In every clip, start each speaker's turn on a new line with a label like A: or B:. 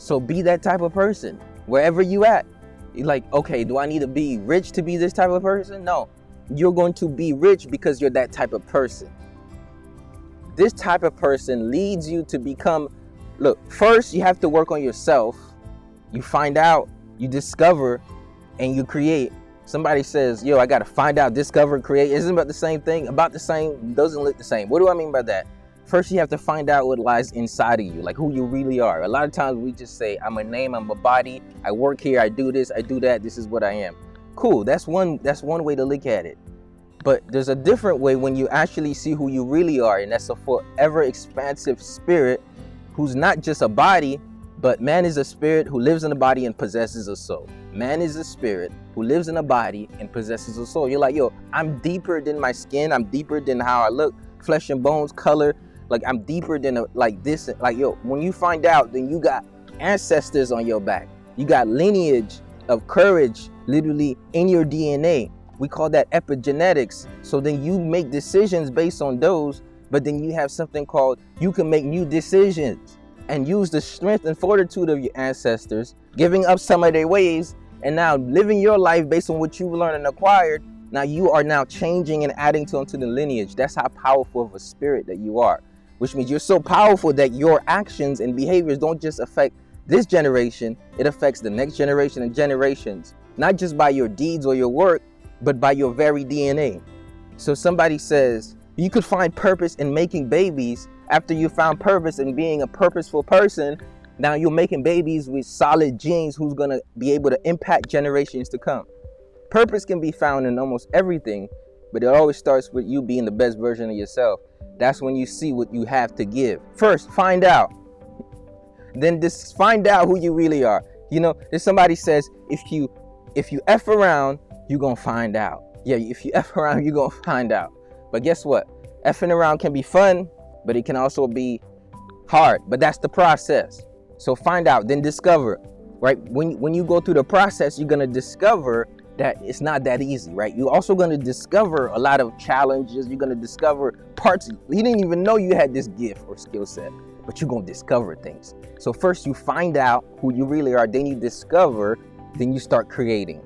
A: So be that type of person wherever you at. You're like, okay, do I need to be rich to be this type of person? No, you're going to be rich because you're that type of person. This type of person leads you to become, look, first you have to work on yourself. You find out, you discover, and you create. Somebody says, yo, I got to find out, discover, create. Isn't about the same thing? About the same, doesn't look the same. What do I mean by that? First, you have to find out what lies inside of you, like who you really are. A lot of times we just say, I'm a name, I'm a body, I work here, I do this, I do that, this is what I am. Cool, that's one way to look at it. But there's a different way when you actually see who you really are, and that's a forever expansive spirit who's not just a body, but man is a spirit who lives in a body and possesses a soul. Man is a spirit who lives in a body and possesses a soul. You're like, yo, I'm deeper than my skin, I'm deeper than how I look, flesh and bones, color, like I'm deeper than like this. Like, yo, when you find out, then you got ancestors on your back. You got lineage of courage literally in your DNA. We call that epigenetics. So then you make decisions based on those, but then you have something called, you can make new decisions and use the strength and fortitude of your ancestors, giving up some of their ways, and now living your life based on what you've learned and acquired. Now you are now changing and adding to the lineage. That's how powerful of a spirit that you are, which means you're so powerful that your actions and behaviors don't just affect this generation, it affects the next generation and generations, not just by your deeds or your work, but by your very DNA. So somebody says, you could find purpose in making babies. After you found purpose in being a purposeful person, now you're making babies with solid genes who's gonna be able to impact generations to come. Purpose can be found in almost everything, but it always starts with you being the best version of yourself. That's when you see what you have to give. First, find out. Then just find out who you really are. You know, if somebody says, if you F around, you're gonna find out. Yeah, if you F around, you're gonna find out. But guess what? Effing around can be fun, but it can also be hard. But that's the process. So find out, then discover, right? When you go through the process, you're gonna discover that it's not that easy, right? You're also gonna discover a lot of challenges. You're gonna discover parts you didn't even know you had this gift or skill set, but you're gonna discover things. So first you find out who you really are, then you discover, then you start creating.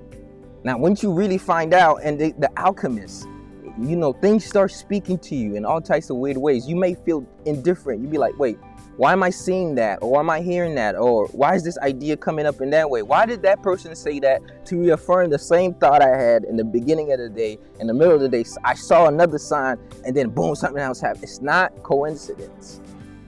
A: Now, once you really find out, and the alchemist, you know, things start speaking to you in all types of weird ways. You may feel indifferent. You be like, wait, why am I seeing that? Or why am I hearing that? Or why is this idea coming up in that way? Why did that person say that to reaffirm the same thought I had in the beginning of the day? In the middle of the day, I saw another sign, and then boom, something else happened. It's not coincidence,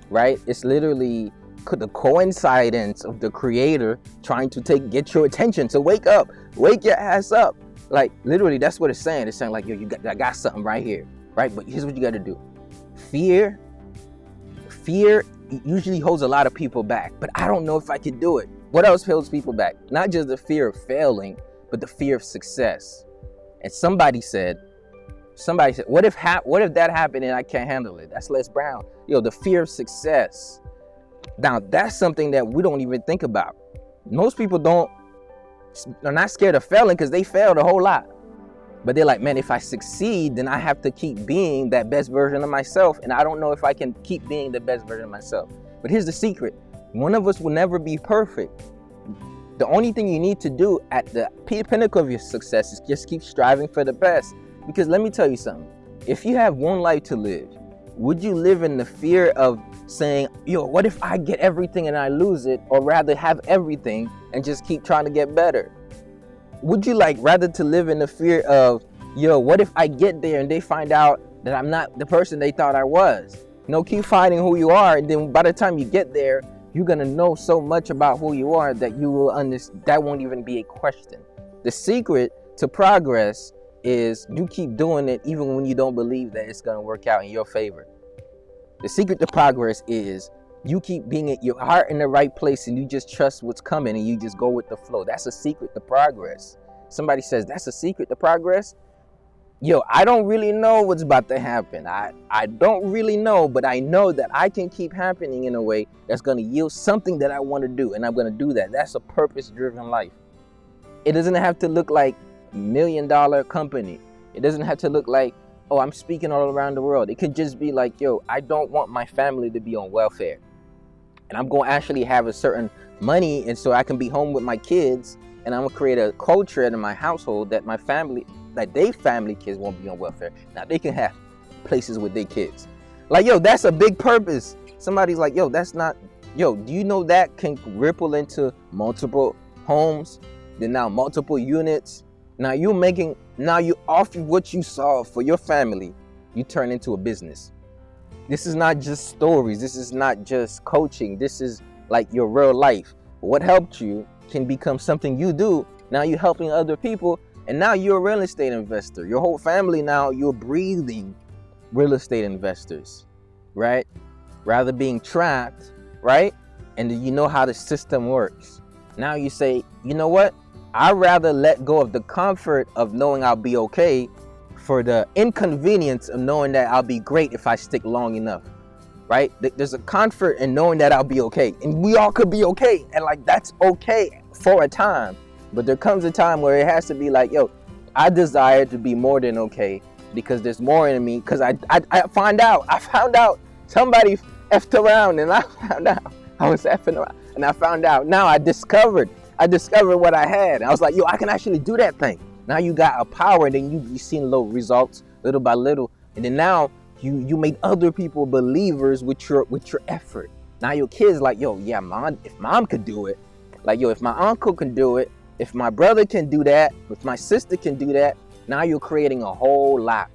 A: right? It's literally the coincidence of the creator trying to get your attention. So wake up, wake your ass up. Like literally, that's what it's saying. It's saying like, yo, I got something right here, right? But here's what you got to do. Fear usually holds a lot of people back, but I don't know if I could do it. What else holds people back? Not just the fear of failing, but the fear of success. And somebody said, what if that happened and I can't handle it? That's Les Brown. Yo, the fear of success. Now, that's something that we don't even think about. Most people are not scared of failing because they failed a whole lot. But they're like, man, if I succeed, then I have to keep being that best version of myself. And I don't know if I can keep being the best version of myself. But here's the secret. One of us will never be perfect. The only thing you need to do at the pinnacle of your success is just keep striving for the best. Because let me tell you something. If you have one life to live, would you live in the fear of saying, yo, what if I get everything and I lose it? Or rather have everything and just keep trying to get better? Would you rather to live in the fear of, yo, what if I get there and they find out that I'm not the person they thought I was? Keep finding who you are. And then by the time you get there, you're going to know so much about who you are that you will understand. That won't even be a question. The secret to progress is you keep doing it even when you don't believe that it's going to work out in your favor. The secret to progress is you keep being at your heart in the right place and you just trust what's coming and you just go with the flow. That's a secret to progress. Somebody says, that's a secret to progress? Yo, I don't really know what's about to happen. I don't really know, but I know that I can keep happening in a way that's going to yield something that I want to do, and I'm going to do that. That's a purpose-driven life. It doesn't have to look like $1 million company. It doesn't have to look like, oh, I'm speaking all around the world. It could just be like, yo, I don't want my family to be on welfare. And I'm going to actually have a certain money, and so I can be home with my kids, and I'm gonna create a culture in my household that my family, that they family kids won't be on welfare. Now they can have places with their kids. Like, yo, that's a big purpose. Somebody's like, yo, that's not, yo, do you know that can ripple into multiple homes, then now multiple units? Now you off of what you saw for your family, you turn into a business. This is not just stories. This is not just coaching. This is like your real life. What helped you can become something you do. Now you're helping other people, and now you're a real estate investor. Your whole family now, you're breathing real estate investors, right? Rather being trapped, right? And you know how the system works. Now you say, you know what? I'd rather let go of the comfort of knowing I'll be okay for the inconvenience of knowing that I'll be great if I stick long enough, right? There's a comfort in knowing that I'll be okay. And we all could be okay. And like, that's okay for a time. But there comes a time where it has to be like, yo, I desire to be more than okay because there's more in me. Because I found out somebody effed around, and I found out I was effing around. And I found out, now I discovered what I had. I was like, yo, I can actually do that thing. Now you got a power, and then you seen little results little by little. And then now you made other people believers with your effort. Now your kids like, yo, yeah, mom, if mom could do it, like, yo, if my uncle can do it, if my brother can do that, if my sister can do that, now you're creating a whole lot.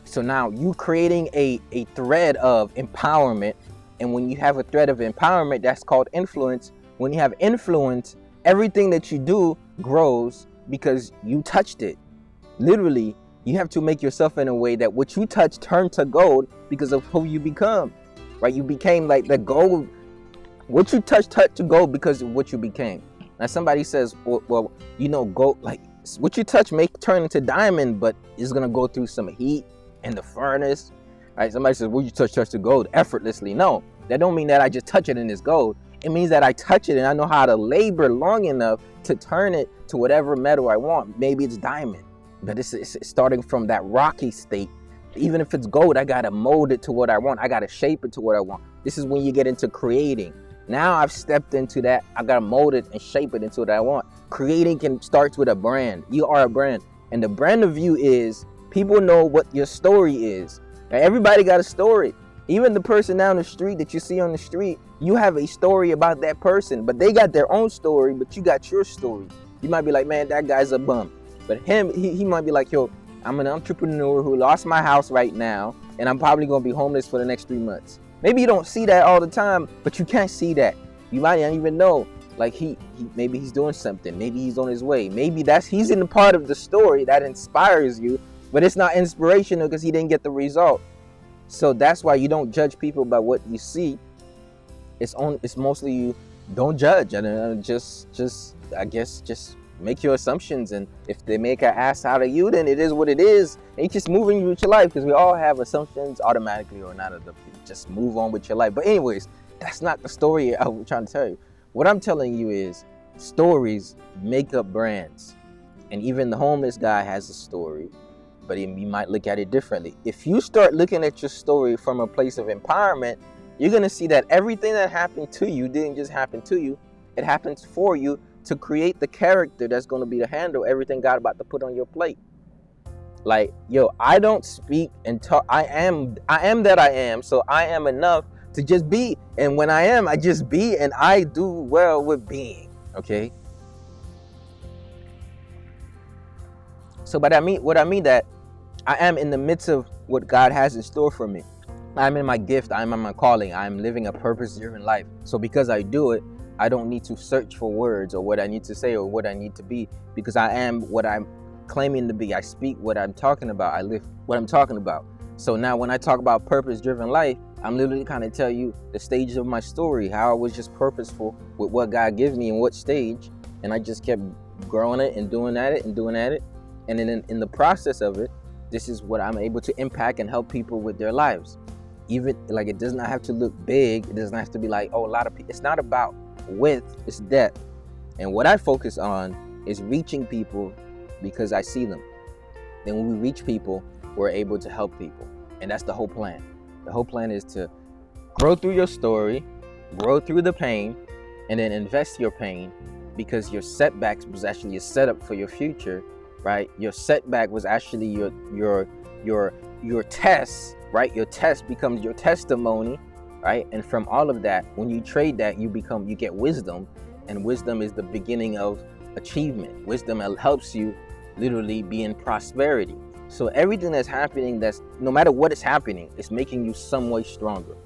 A: So now you creating a thread of empowerment. And when you have a thread of empowerment, that's called influence. When you have influence, everything that you do grows because you touched it. Literally, you have to make yourself in a way that what you touch turned to gold because of who you become, right? You became like the gold. What you touch to gold because of what you became. Now somebody says, well, you know, gold, like what you touch may turn into diamond, but it's gonna go through some heat in the furnace, right? Somebody says, well, you touch to gold effortlessly. No, that don't mean that I just touch it and it's gold. It means that I touch it and I know how to labor long enough to turn it to whatever metal I want. Maybe it's diamond, but it's starting from that rocky state. Even if it's gold, I gotta mold it to what I want. I gotta shape it to what I want. This is when you get into creating. Now I've stepped into that. I gotta mold it and shape it into what I want. Creating starts with a brand. You are a brand, and the brand of you is people know what your story is. Now, everybody got a story. Even the person down the street that you see on the street, you have a story about that person, but they got their own story, but you got your story. You might be like, man, that guy's a bum. But he might be like, yo, I'm an entrepreneur who lost my house right now, and I'm probably gonna be homeless for the next 3 months. Maybe you don't see that all the time, but you can't see that. You might not even know, like maybe he's doing something. Maybe he's on his way. Maybe he's in the part of the story that inspires you, but it's not inspirational because he didn't get the result. So that's why you don't judge people by what you see. It's mostly you don't judge, and just make your assumptions. And if they make an ass out of you, then it is what it is. And you just moving with your life, because we all have assumptions automatically or not. Just move on with your life. But anyways, that's not the story I'm trying to tell you. What I'm telling you is stories make up brands. And even the homeless guy has a story, but you might look at it differently. If you start looking at your story from a place of empowerment, you're going to see that everything that happened to you didn't just happen to you. It happens for you to create the character that's going to be to handle everything God about to put on your plate. Like, yo, I don't speak and talk. I am that I am. So I am enough to just be. And when I am, I just be, and I do well with being. Okay. So, what I mean that I am in the midst of what God has in store for me. I'm in my gift. I'm in my calling. I'm living a purpose-driven life. So because I do it, I don't need to search for words or what I need to say or what I need to be, because I am what I'm claiming to be. I speak what I'm talking about. I live what I'm talking about. So now when I talk about purpose-driven life, I'm literally kind of tell you the stage of my story, how I was just purposeful with what God gives me and what stage. And I just kept growing it and doing at it and doing at it. And then in the process of it, this is what I'm able to impact and help people with their lives. Even like, it does not have to look big. It doesn't have to be like, oh, a lot of people. It's not about width, it's depth. And what I focus on is reaching people because I see them. Then when we reach people, we're able to help people. And that's the whole plan. The whole plan is to grow through your story, grow through the pain, and then invest your pain, because your setbacks was actually a setup for your future, right? Your setback was actually your test, right? Your test becomes your testimony, right? And from all of that, when you trade that, you get wisdom, and wisdom is the beginning of achievement. Wisdom helps you literally be in prosperity. So everything that's happening, that's no matter what is happening, it's making you some way stronger.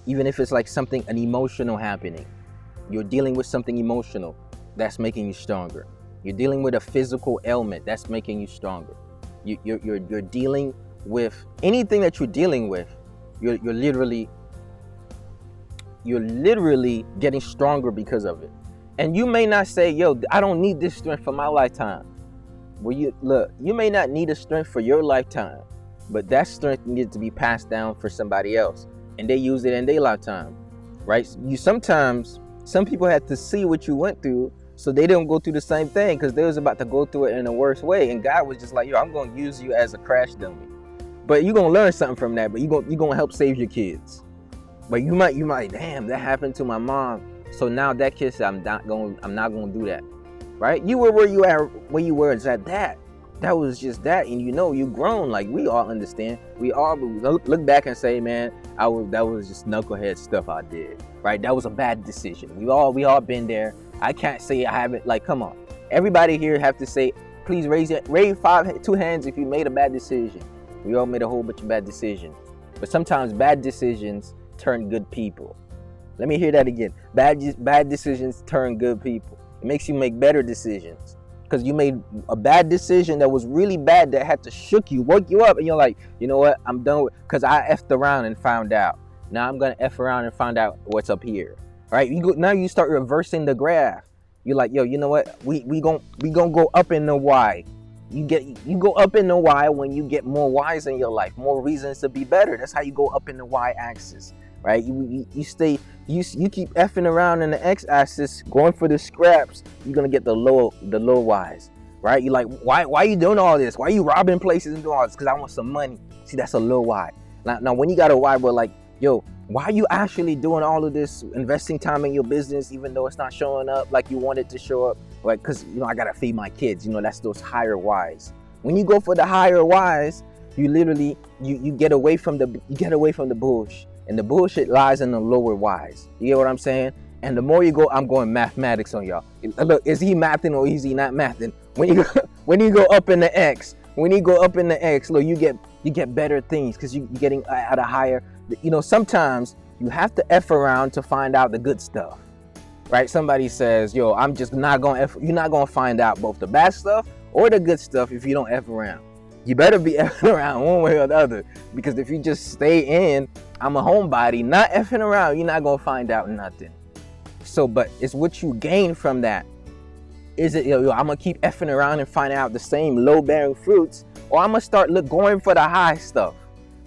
A: Even if it's like something, an emotional happening, you're dealing with something emotional, that's making you stronger. You're dealing with a physical ailment, that's making you stronger. You're dealing with anything that you're dealing with, you're literally getting stronger because of it. And you may not say, yo, I don't need this strength for my lifetime. Well, you may not need a strength for your lifetime, but that strength needs to be passed down for somebody else, and they use it in their lifetime, right? Some people had to see what you went through, so they didn't go through the same thing, because they was about to go through it in a worse way. And God was just like, yo, I'm going to use you as a crash dummy. But you're going to learn something from that, but you're going to help save your kids. But you might, damn, that happened to my mom. So now that kid said, I'm not going to do that. Right? You were where you were is at that. That was just that. And you grown. Like, we all understand. We all look back and say, man, that was just knucklehead stuff I did. Right? That was a bad decision. We all been there. I can't say I haven't. Like, come on. Everybody here have to say, please raise two hands if you made a bad decision. We all made a whole bunch of bad decisions. But sometimes bad decisions turn good people. Let me hear that again. Bad decisions turn good people. It makes you make better decisions, because you made a bad decision that was really bad, that had to woke you up, and you're like, you know what, I'm done with, because I effed around and found out. Now I'm gonna F around and find out what's up here. Right? Now you start reversing the graph. You're like, yo, you know what? We gonna go up in the Y. You go up in the Y when you get more Y's in your life, more reasons to be better. That's how you go up in the Y axis. Right? You keep effing around in the x-axis, going for the scraps. You're gonna get the low Y's, right? You're like, why are you doing all this? Why are you robbing places and doing all this? Because I want some money. See, that's a low Y. Now, when you got a Y, we're like, yo, why are you actually doing all of this, investing time in your business, even though it's not showing up like you want it to show up? Like, because I gotta feed my kids. That's those higher Y's. When you go for the higher Y's, you literally you get away from the bullshit. And the bullshit lies in the lower Y's. You get what I'm saying? And the more you go, I'm going mathematics on y'all. Look, is he mathing or is he not mathing? When you go up in the X, look, you get better things, because you're getting at a higher. Sometimes you have to F around to find out the good stuff, right? Somebody says, yo, I'm just not going to F. You're not going to find out both the bad stuff or the good stuff if you don't F around. You better be effing around one way or the other, because if you just stay in, I'm a homebody, not effing around, you're not going to find out nothing. So, but it's what you gain from that. Is it, I'm going to keep effing around and find out the same low-bearing fruits, or I'm going to start going for the high stuff?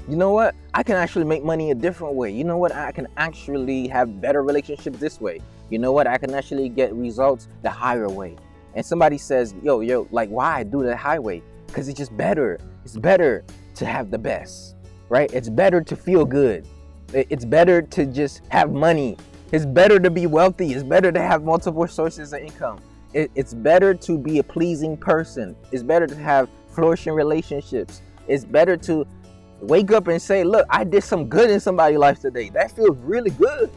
A: You know what? I can actually make money a different way. You know what? I can actually have better relationships this way. You know what? I can actually get results the higher way. And somebody says, yo, like, why do the highway? Because it's just better. It's better to have the best, right? It's better to feel good. It's better to just have money. It's better to be wealthy. It's better to have multiple sources of income. It's better to be a pleasing person. It's better to have flourishing relationships. It's better to wake up and say, look, I did some good in somebody's life today. That feels really good.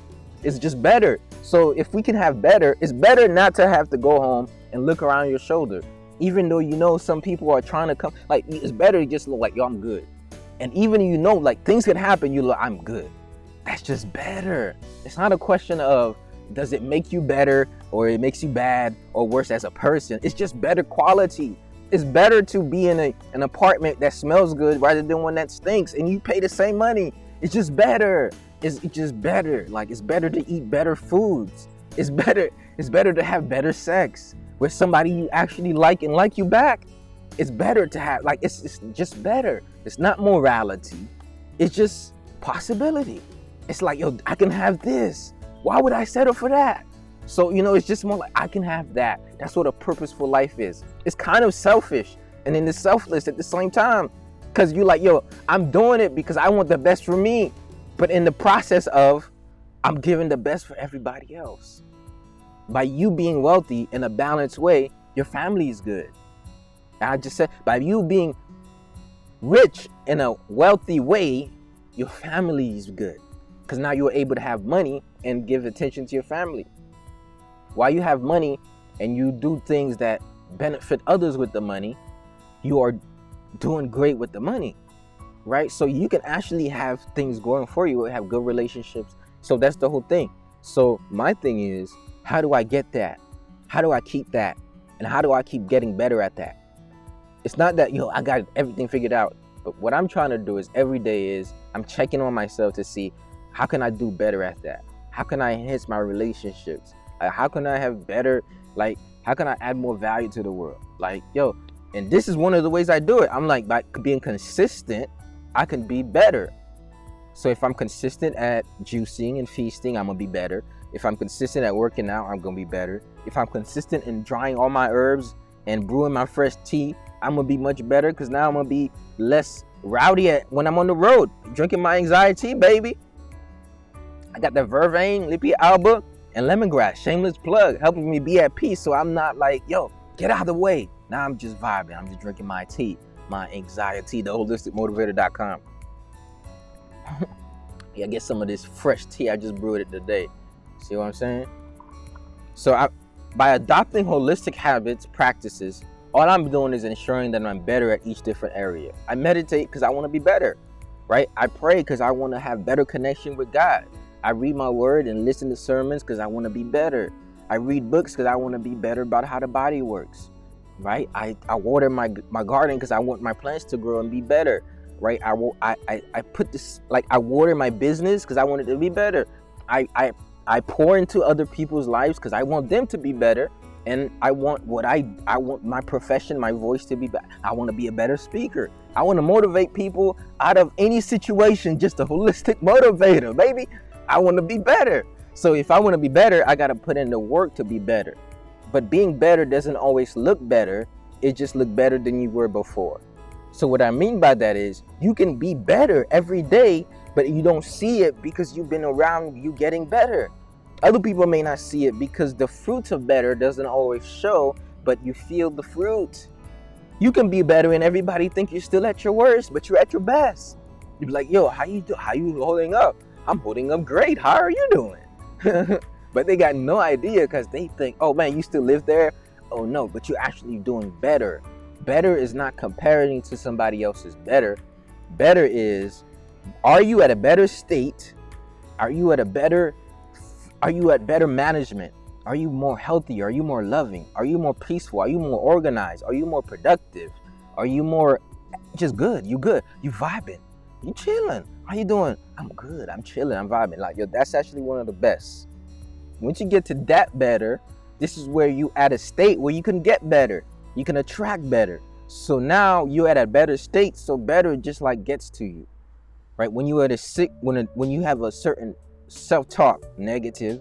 A: It's just better. So if we can have better, it's better not to have to go home and look around your shoulder. Even though some people are trying to come, like, it's better to just look like, yo, I'm good. And even like, things could happen, you look, I'm good. That's just better. It's not a question of, does it make you better, or it makes you bad or worse as a person. It's just better quality. It's better to be in an apartment that smells good rather than one that stinks, and you pay the same money. It's just better. It's just better. Like, it's better to eat better foods. It's better to have better sex with somebody you actually like and like you back. It's better to have, like, it's just better. It's not morality. It's just possibility. It's like, yo, I can have this. Why would I settle for that? So, it's just more like, I can have that. That's what a purposeful life is. It's kind of selfish, and then it's selfless at the same time. Because you're like, yo, I'm doing it because I want the best for me. But in the process of, I'm giving the best for everybody else. By you being wealthy in a balanced way, your family is good. And I just said, by you being rich in a wealthy way, your family is good. Because now you're able to have money and give attention to your family. While you have money and you do things that benefit others with the money, you are doing great with the money, right? So you can actually have things going for you, have good relationships. So that's the whole thing. So my thing is, how do I get that? How do I keep that? And how do I keep getting better at that? It's not that, I got everything figured out. But what I'm trying to do is every day is I'm checking on myself to see how can I do better at that? How can I enhance my relationships? How can I have better, how can I add more value to the world? And this is one of the ways I do it. I'm like, by being consistent, I can be better. So if I'm consistent at juicing and feasting, I'm gonna be better. If I'm consistent at working out, I'm gonna be better. If I'm consistent in drying all my herbs and brewing my fresh tea, I'm gonna be much better, because now I'm gonna be less rowdy when I'm on the road, drinking my anxiety, baby. I got the vervain, Lippy Alba, and lemongrass, shameless plug, helping me be at peace. So I'm not like, get out of the way. Now I'm just vibing. I'm just drinking my tea, my anxiety, the holisticmotivator.com. Yeah, get some of this fresh tea. I just brewed it today. See what I'm saying? So by adopting holistic habits, practices, all I'm doing is ensuring that I'm better at each different area. I meditate because I want to be better, right? I pray because I want to have better connection with God. I read my word and listen to sermons because I want to be better. I read books because I want to be better about how the body works, right? I water my garden because I want my plants to grow and be better, right? I put this, I water my business because I want it to be better. I pour into other people's lives because I want them to be better. And I want I want my profession, my voice to be better. I want to be a better speaker. I want to motivate people out of any situation, just a holistic motivator, baby. I want to be better. So if I want to be better, I got to put in the work to be better. But being better doesn't always look better. It just look better than you were before. So what I mean by that is you can be better every day, but you don't see it because you've been around you getting better. Other people may not see it because the fruits of better doesn't always show, but you feel the fruit. You can be better and everybody think you're still at your worst, but you're at your best. You'd be like, how you holding up? I'm holding up great. How are you doing? But they got no idea because they think, oh man, you still live there? Oh no, but you're actually doing better. Better is not comparing to somebody else's better. Better is, are you at a better state? Are you at better management? Are you more healthy? Are you more loving? Are you more peaceful? Are you more organized? Are you more productive? Are you more just good? You good? You vibing? You chilling? How you doing? I'm good. I'm chilling. I'm vibing. That's actually one of the best. Once you get to that better, this is where you at a state where you can get better. You can attract better. So now you're at a better state. So better just gets to you, right? When you are when you have a certain self-talk negative,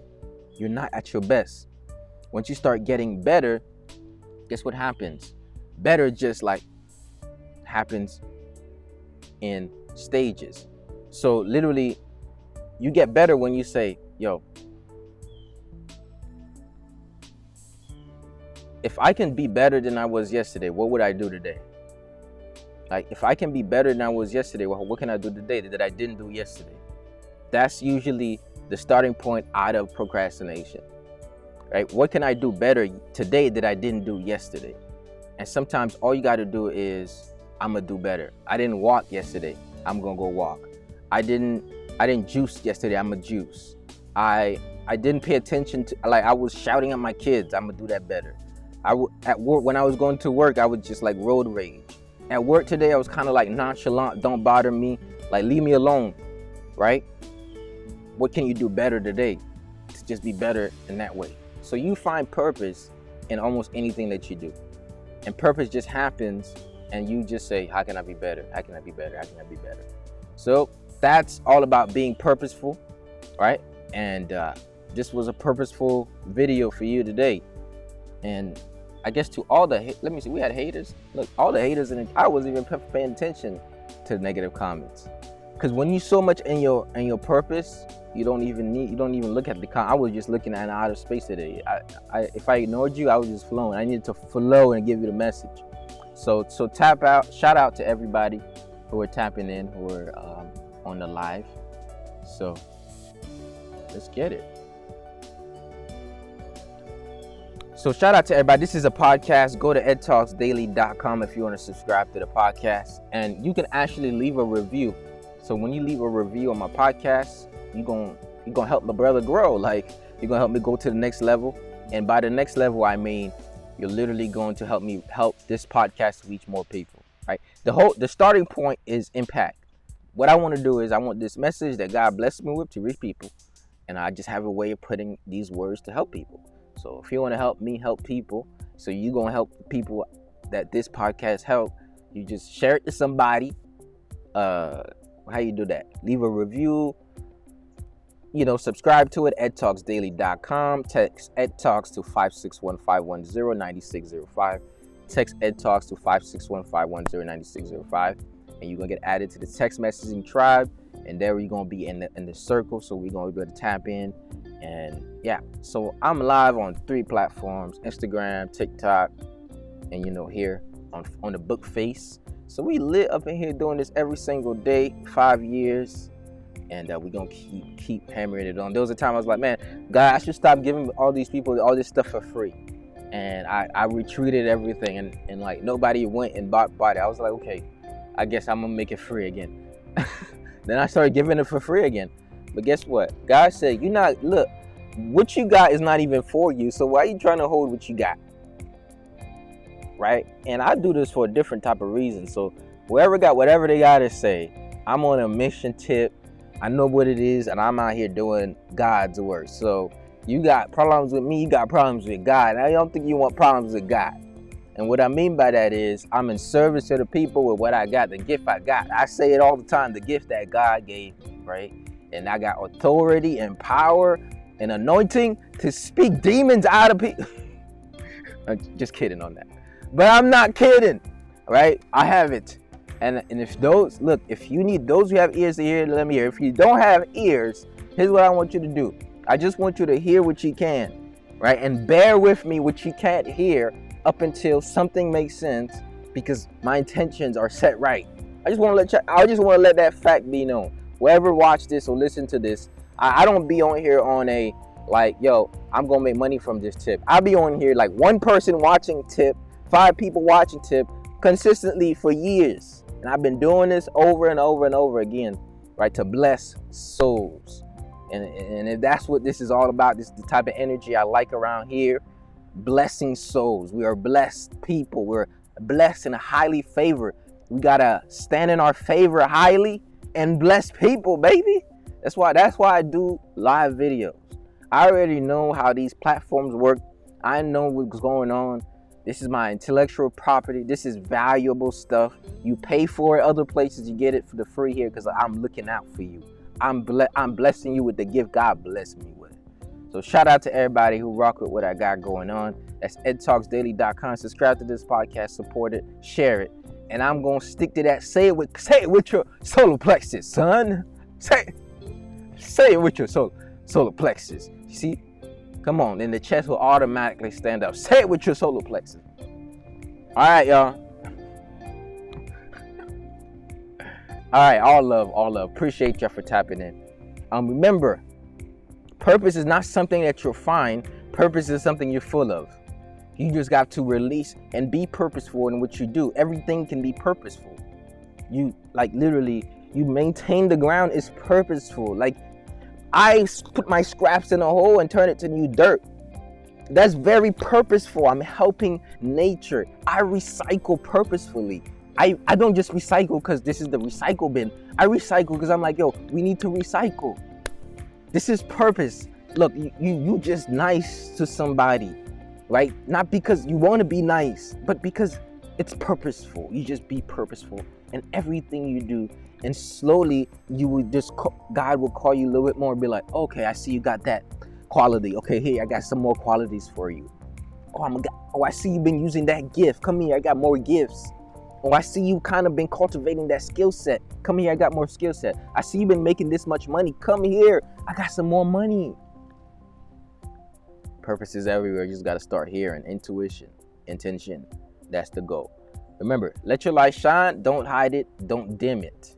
A: you're not at your best. Once you start getting better, guess what happens? Better just happens in stages. So literally you get better when you say, if I can be better than I was yesterday, what would I do today? If I can be better than I was yesterday, what can I do today that I didn't do yesterday? That's usually the starting point out of procrastination, right? What can I do better today that I didn't do yesterday? And sometimes all you got to do is, I'm gonna do better. I didn't walk yesterday. I'm gonna go walk. I didn't juice yesterday. I'm gonna juice. I didn't pay attention to, I was shouting at my kids. I'm gonna do that better. At work, when I was going to work, I would just road rage. At work today, I was kind of nonchalant. Don't bother me. Leave me alone, right? What can you do better today to just be better in that way? So you find purpose in almost anything that you do. And purpose just happens and you just say, how can I be better? How can I be better? How can I be better? So that's all about being purposeful, right? And this was a purposeful video for you today. And I guess to all the, let me see, we had haters. Look, all the haters, I wasn't even paying attention to the negative comments. Because when you so much in your purpose, you don't even look at the I was just looking at outer space today. If I ignored you, I was just flowing. I needed to flow and give you the message. So tap out. Shout out to everybody who are tapping in, who are on the live. So let's get it. So shout out to everybody. This is a podcast. Go to edtalksdaily.com if you want to subscribe to the podcast, and you can actually leave a review. So when you leave a review on my podcast, you're gonna help my brother grow. Like, you're gonna help me go to the next level. And by the next level, I mean you're literally going to help me help this podcast reach more people. Right? The starting point is impact. What I want to do is I want this message that God blessed me with to reach people, and I just have a way of putting these words to help people. So if you want to help me help people, so you're gonna help the people that this podcast help, you just share it to somebody. How you do that? Leave a review. Subscribe to it. edtalksdaily.com. Text edtalks to 561-510-9605. Text edtalks to 561-510-9605, and you're gonna get added to the text messaging tribe. And there you're gonna be in the circle. So we're gonna be able to tap in. And yeah, so I'm live on 3 platforms: Instagram, TikTok, and here on the book face. So we lit up in here doing this every single day, 5 years, and we're gonna keep hammering it on. There was a time I was like, man, God, I should stop giving all these people all this stuff for free. And I retweeted everything, and like nobody went and bought it. I was like, okay, I guess I'm gonna make it free again. Then I started giving it for free again. But guess what? God said, look, what you got is not even for you. So why are you trying to hold what you got? Right? And I do this for a different type of reason. So whoever got whatever they got to say, I'm on a mission tip. I know what it is, and I'm out here doing God's work. So you got problems with me, you got problems with God. I don't think you want problems with God. And what I mean by that is I'm in service to the people with what I got, the gift I got. I say it all the time, the gift that God gave me, right? And I got authority and power and anointing to speak demons out of people. I'm just kidding on that. But I'm not kidding, right? I have it. And if you need those who have ears to hear, let me hear. If you don't have ears, here's what I want you to do. I just want you to hear what you can, right? And bear with me what you can't hear up until something makes sense, because my intentions are set right. I just want to let that fact be known. Whoever watch this or listen to this, I don't be on here on a like, yo, I'm gonna make money from this tip. I'll be on here like 1 person watching tip, 5 people watching tip consistently for years. And I've been doing this over and over and over again, right, to bless souls. And if that's what this is all about, this is the type of energy I like around here, blessing souls. We are blessed people. We're blessed and highly favored. We gotta stand in our favor highly and bless people, baby. That's why I do live videos. I already know how these platforms work. I know what's going on. This is my intellectual property. This is valuable stuff. You pay for it other places. You get it for the free here because I'm looking out for you. I'm blessing you with the gift God blessed me with. So shout out to everybody who rock with what I got going on. That's edtalksdaily.com. Subscribe to this podcast, support it, share it. And I'm going to stick to that. Say it with your solar plexus, son. Say it with your solar plexus. You see? Come on. Then the chest will automatically stand up. Say it with your solar plexus. All right, y'all. All right. All love. Appreciate y'all for tapping in. Remember, purpose is not something that you'll find. Purpose is something you're full of. You just got to release and be purposeful in what you do. Everything can be purposeful. You maintain the ground is purposeful. Like, I put my scraps in a hole and turn it to new dirt. That's very purposeful. I'm helping nature. I recycle purposefully. I don't just recycle because this is the recycle bin. I recycle because I'm like, yo, we need to recycle. This is purpose. Look, you just nice to somebody, right? Not because you want to be nice, but because it's purposeful. You just be purposeful in everything you do. And slowly, God will call you a little bit more and be like, okay, I see you got that quality. Okay, here, I got some more qualities for you. I see you've been using that gift. Come here, I got more gifts. Oh, I see you kind of been cultivating that skill set. Come here, I got more skill set. I see you've been making this much money. Come here, I got some more money. Purpose is everywhere. You just got to start hearing. Intuition, intention. That's the goal. Remember, let your light shine. Don't hide it. Don't dim it.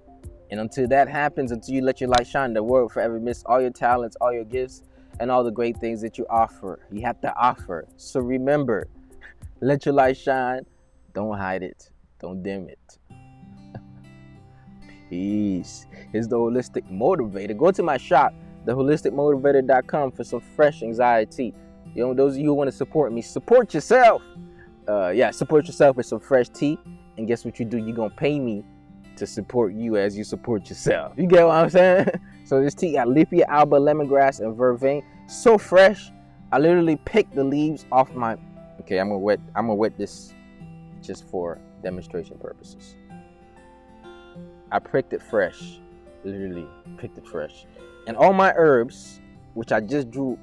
A: And until that happens, until you let your light shine, the world will forever miss all your talents, all your gifts, and all the great things that you offer. You have to offer. So remember, let your light shine. Don't hide it. Don't dim it. Peace. Here's the Holistic Motivator. Go to my shop, theholisticmotivator.com, for some fresh anxiety. You know, those of you who want to support me, support yourself. Support yourself with some fresh tea. And guess what you do? You're going to pay me to support you as you support yourself. You get what I'm saying? So this tea got Lipia, alba, lemongrass, and vervain. So fresh. I literally picked the leaves off my... Okay, I'm gonna wet this just for demonstration purposes. I picked it fresh. Literally picked it fresh. And all my herbs, which I just drew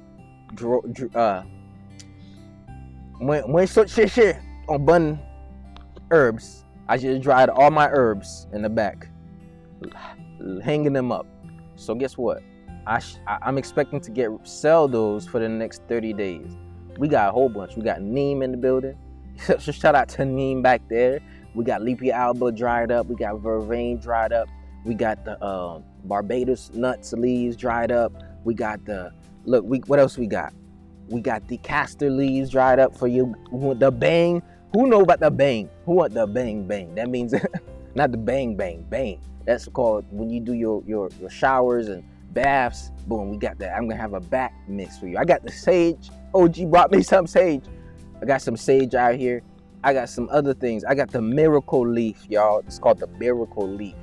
A: when shit on bun herbs, I just dried all my herbs in the back, hanging them up. So guess what? I'm expecting to sell those for the next 30 days. We got a whole bunch. We got neem in the building. So shout out to neem back there. We got Lipia alba dried up. We got vervain dried up. We got the Barbados nuts leaves dried up. We got what else we got? We got the castor leaves dried up for you. The bang. Who know about the bang? Who want the bang bang? That means not the bang bang bang. That's called when you do your showers and baths. Boom, we got that. I'm gonna have a back mix for you. I got the sage. OG brought me some sage. I got some sage out here. I got some other things. I got the miracle leaf, y'all. It's called the miracle leaf.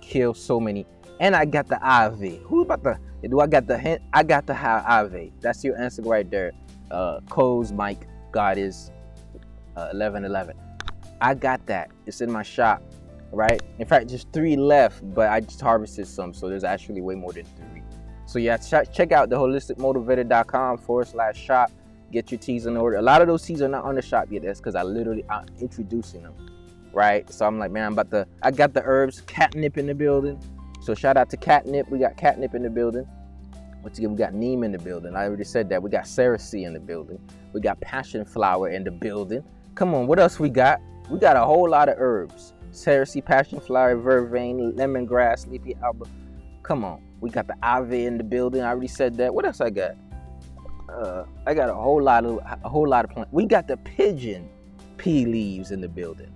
A: Kill so many. And I got the Ave. Who about the... Do I got the hint? I got the Ave. That's your answer right there. Codes, Mike, God is 1111. I got that. It's in my shop, right? In fact, just 3 left, but I just harvested some, so there's actually way more than 3. So yeah, check out theholisticmotivator.com/shop. Get your teas in order. A lot of those teas are not on the shop yet. That's because I'm introducing them, right? So I'm like, man, I got the herbs, catnip in the building. So shout out to catnip. We got catnip in the building. Once again, we got neem in the building. I already said that. We got cerasee in the building. We got passion flower in the building. Come on, what else we got? We got a whole lot of herbs. Cerasee, passion flower, vervain, lemongrass, Lipia alba. Come on. We got the Ave in the building. I already said that. What else I got? I got a whole lot of plants. We got the pigeon pea leaves in the building.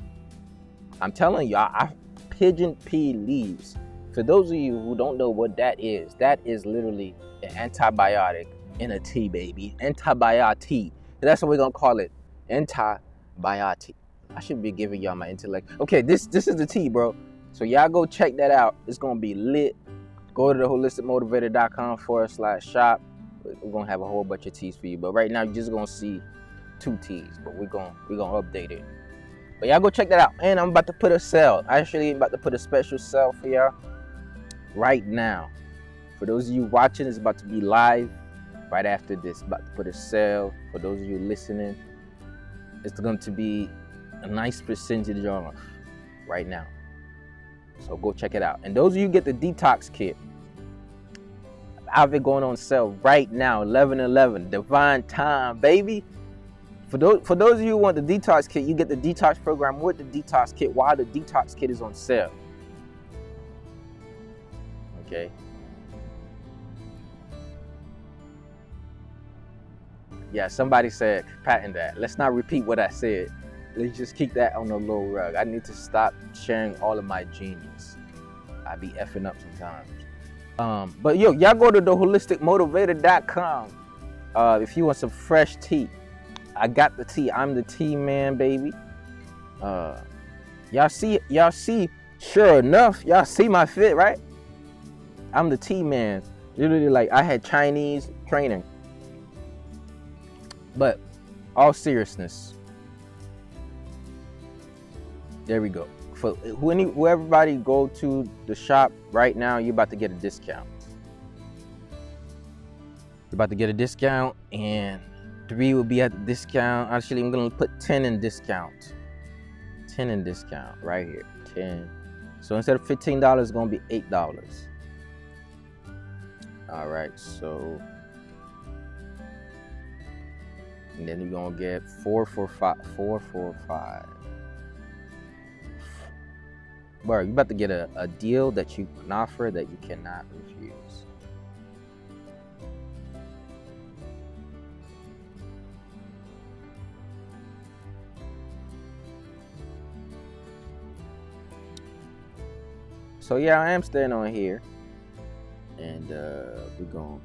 A: I'm telling y'all, pigeon pea leaves. For those of you who don't know what that is literally an antibiotic in a tea, baby. Antibiotic. That's what we're gonna call it. Antibiotic. I should be giving y'all my intellect. Okay, this is the tea, bro. So y'all go check that out. It's gonna be lit. Go to theholisticmotivator.com/shop. We're gonna have a whole bunch of teas for you. But right now you're just gonna see 2 teas. But we're gonna update it. But y'all go check that out. And I'm about to put a sale. I actually about to put a special sale for y'all right now. For those of you watching, it's about to be live right after this. About to put a sale. For those of you listening, it's going to be a nice percentage off right now. So go check it out. And those of you get the detox kit, I have it going on sale right now, 11/11, divine time, baby. For those of you who want the detox kit, you get the detox program with the detox kit while the detox kit is on sale. Okay. Yeah, somebody said, patent that. Let's not repeat what I said. Let's just keep that on the low rug. I need to stop sharing all of my genius. I be effing up sometimes. But yo, y'all go to theholisticmotivator.com if you want some fresh tea. I got the tea. I'm the tea man, baby. Y'all see, sure enough, y'all see my fit, right? I'm the tea man. Literally, like, I had Chinese training. But all seriousness, there we go. For everybody go to the shop right now, you're about to get a discount. You're about to get a discount, and 3 will be at the discount. Actually, I'm gonna put 10 in discount. 10 in discount right here. 10. So instead of $15, it's gonna be $8. All right, so and then you're gonna get 445. Bro, you about to get a deal that you can offer that you cannot refuse. So yeah, I am staying on here, and we're going.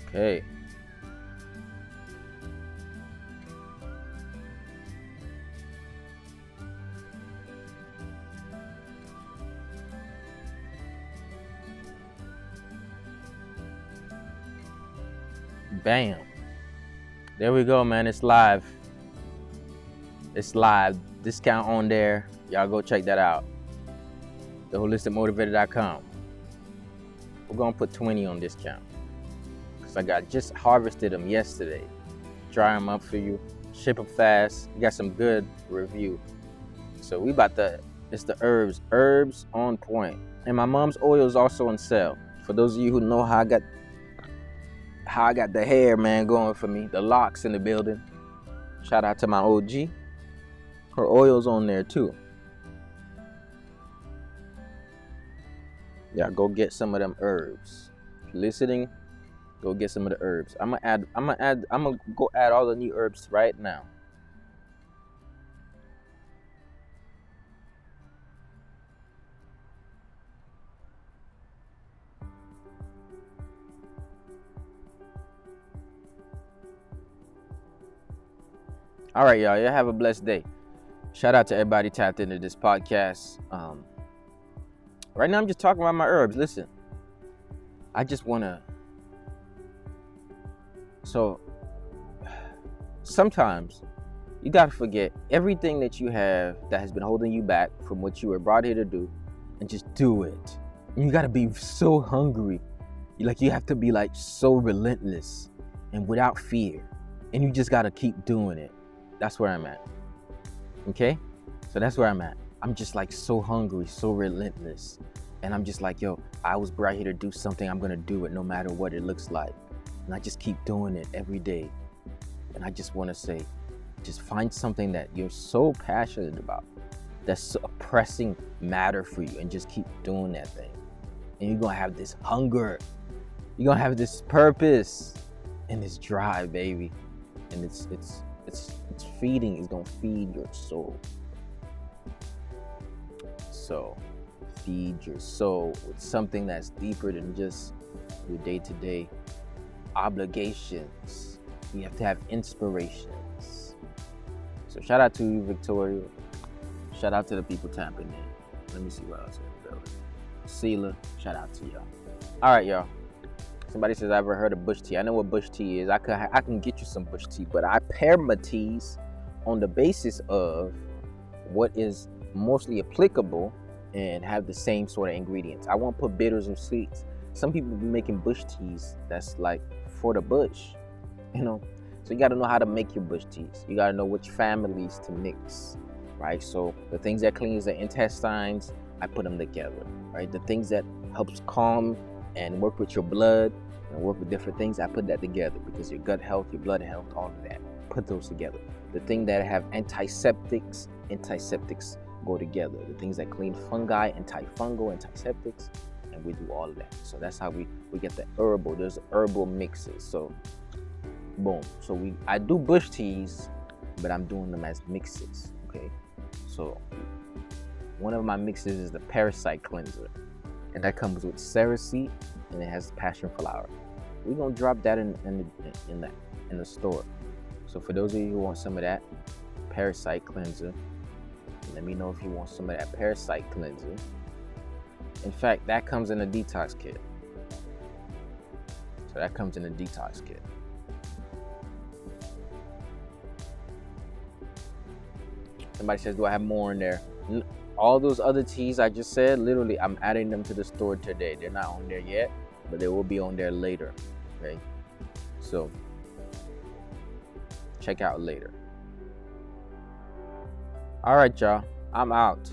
A: Okay. Bam. There we go, man. It's live. It's live. Discount on there. Y'all go check that out. TheHolisticMotivator.com. We're gonna put 20 on discount because I just harvested them yesterday. Dry them up for you. Ship them fast. We got some good review. So we about to. It's the herbs on point. And my mom's oil is also on sale. For those of you who know how I got the hair, man, going for me. The locks in the building. Shout out to my OG. Her oil's on there too. Yeah, go get some of them herbs. If you're listening, go get some of the herbs. I'm gonna go add all the new herbs right now. All right, y'all. Y'all have a blessed day. Shout out to everybody tapped into this podcast. Right now, I'm just talking about my herbs. Listen, I just want to. So, sometimes you got to forget everything that you have that has been holding you back from what you were brought here to do and just do it. You got to be so hungry. You have to be like so relentless and without fear. And you just got to keep doing it. That's where I'm at. Okay? So that's where I'm at. I'm just like so hungry, so relentless. And I'm just like, yo, I was brought here to do something. I'm going to do it no matter what it looks like. And I just keep doing it every day. And I just want to say, just find something that you're so passionate about, that's a pressing matter for you, and just keep doing that thing. And you're going to have this hunger. You're going to have this purpose and this drive, baby. And it's feeding. It's going to feed your soul. So feed your soul with something that's deeper than just your day-to-day obligations. You have to have inspirations. So shout out to you, Victoria. Shout out to the people tapping in. Let me see what else in the building. Sela, shout out to y'all. All right, y'all. Somebody says, I ever heard of bush tea. I know what bush tea is. I can get you some bush tea, but I pair my teas on the basis of what is mostly applicable and have the same sort of ingredients. I won't put bitters or sweets. Some people be making bush teas that's like for the bush, you know. So you got to know how to make your bush teas. You got to know which families to mix, right? So the things that cleans the intestines, I put them together, right? The things that helps calm and work with your blood and work with different things, I put that together because your gut health, your blood health, all of that, put those together. The thing that have antiseptics go together. The things that clean fungi, antifungal, antiseptics, and we do all of that. So that's how we get the herbal. There's herbal mixes. So boom. So I do bush teas, but I'm doing them as mixes. Okay. So one of my mixes is the parasite cleanser, and that comes with cereseed and it has passion flower. We're gonna drop that in the store. So for those of you who want some of that parasite cleanser, let me know if you want some of that parasite cleanser. In fact, that comes in a detox kit. So that comes in a detox kit. Somebody says, do I have more in there? All those other teas I just said, literally, I'm adding them to the store today. They're not on there yet, but they will be on there later. Okay. So check out later. All right, y'all. I'm out.